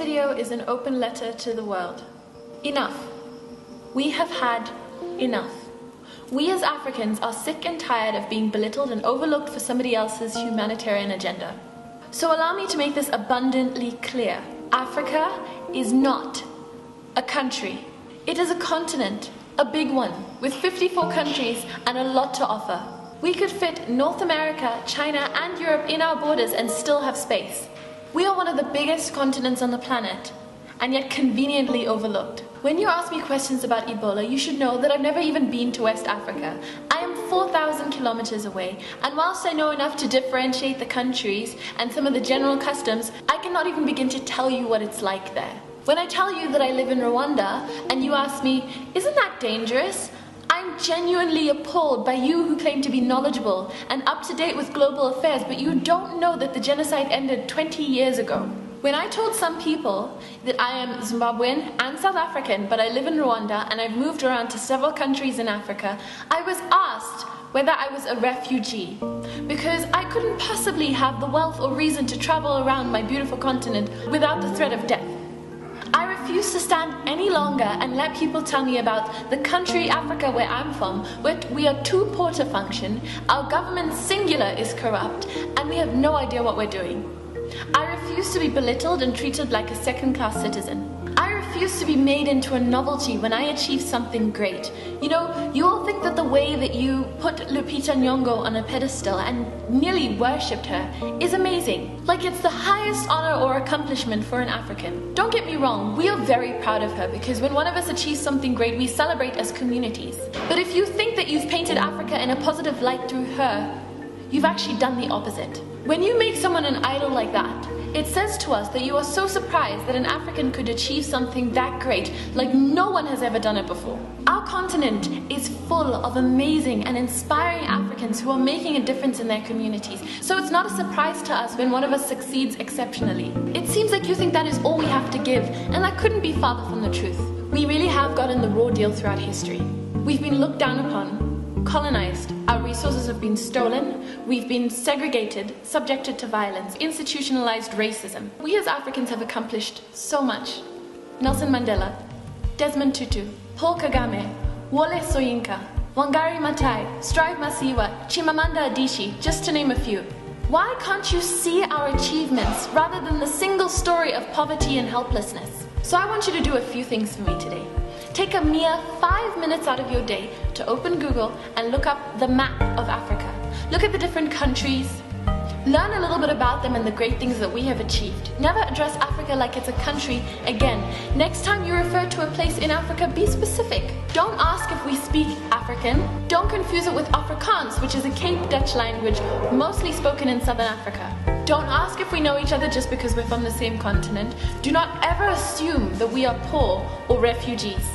video is an open letter to the world. Enough. We have had enough. We as Africans are sick and tired of being belittled and overlooked for somebody else's humanitarian agenda. So allow me to make this abundantly clear. Africa is not a country. It is a continent, a big one, with 54 countries and a lot to offer. We could fit North America, China, and Europe in our borders and still have space. We are one of the biggest continents on the planet, and yet conveniently overlooked. When you ask me questions about Ebola, you should know that I've never even been to West Africa. I am 4,000 kilometers away, and whilst I know enough to differentiate the countries and some of the general customs, I cannot even begin to tell you what it's like there. When I tell you that I live in Rwanda, and you ask me, isn't that dangerous? I'm genuinely appalled by you who claim to be knowledgeable and up to date with global affairs, but you don't know that the genocide ended 20 years ago. When I told some people that I am Zimbabwean and South African, but I live in Rwanda and I've moved around to several countries in Africa, I was asked whether I was a refugee, because I couldn't possibly have the wealth or reason to travel around my beautiful continent without the threat of death. I refuse to stand any longer and let people tell me about the country Africa where I'm from, where we are too poor to function, our government singular is corrupt, and we have no idea what we're doing. I refuse to be belittled and treated like a second-class citizen. I refuse to be made into a novelty when I achieve something great. You know, you all think that the way that you put Lupita Nyong'o on a pedestal and nearly worshipped her is amazing. Like it's the highest honor or accomplishment for an African. Don't get me wrong, we are very proud of her because when one of us achieves something great, we celebrate as communities. But if you think that you've painted Africa in a positive light through her, you've actually done the opposite. When you make someone an idol like that, it says to us that you are so surprised that an African could achieve something that great, like no one has ever done it before. Our continent is full of amazing and inspiring Africans who are making a difference in their communities. So it's not a surprise to us when one of us succeeds exceptionally. It seems like you think that is all we have to give, and that couldn't be farther from the truth. We really have gotten the raw deal throughout history. We've been looked down upon, colonized, our resources have been stolen, we've been segregated, subjected to violence, institutionalized racism. We as Africans have accomplished so much. Nelson Mandela, Desmond Tutu, Paul Kagame, Wole Soyinka, Wangari Maathai, Strive Masiyiwa, Chimamanda Adichie, just to name a few. Why can't you see our achievements rather than the single story of poverty and helplessness? So I want you to do a few things for me today. Take a mere 5 minutes out of your day to open Google and look up the map of Africa. Look at the different countries. Learn a little bit about them and the great things that we have achieved. Never address Africa like it's a country again. Next time you refer to a place in Africa, be specific. Don't ask if we speak African. Don't confuse it with Afrikaans, which is a Cape Dutch language mostly spoken in Southern Africa. Don't ask if we know each other just because we're from the same continent. Do not ever assume that we are poor or refugees.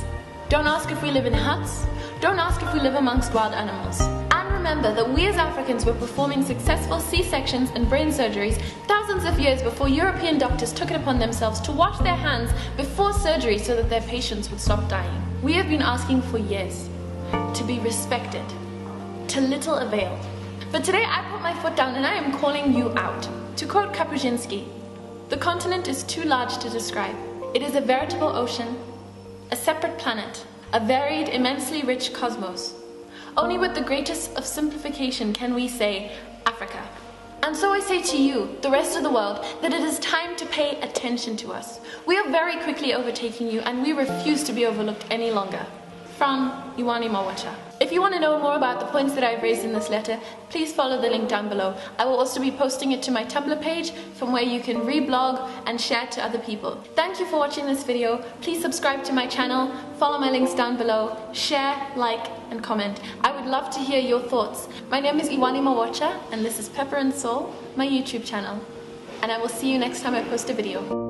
Don't ask if we live in huts. Don't ask if we live amongst wild animals. And remember that we as Africans were performing successful C-sections and brain surgeries thousands of years before European doctors took it upon themselves to wash their hands before surgery so that their patients would stop dying. We have been asking for years to be respected, to little avail. But today I put my foot down and I am calling you out. To quote Kapuscinski, "The continent is too large to describe. It is a veritable ocean, a separate planet, a varied, immensely rich cosmos. Only with the greatest of simplification can we say Africa." And so I say to you, the rest of the world, that it is time to pay attention to us. We are very quickly overtaking you and we refuse to be overlooked any longer. From Iwani Mawacha. If you want to know more about the points that I've raised in this letter, please follow the link down below. I will also be posting it to my Tumblr page from where you can reblog and share it to other people. Thank you for watching this video. Please subscribe to my channel, follow my links down below, share, like, and comment. I would love to hear your thoughts. My name is Iwani Mawacha, and this is Pepper and Soul, my YouTube channel. And I will see you next time I post a video.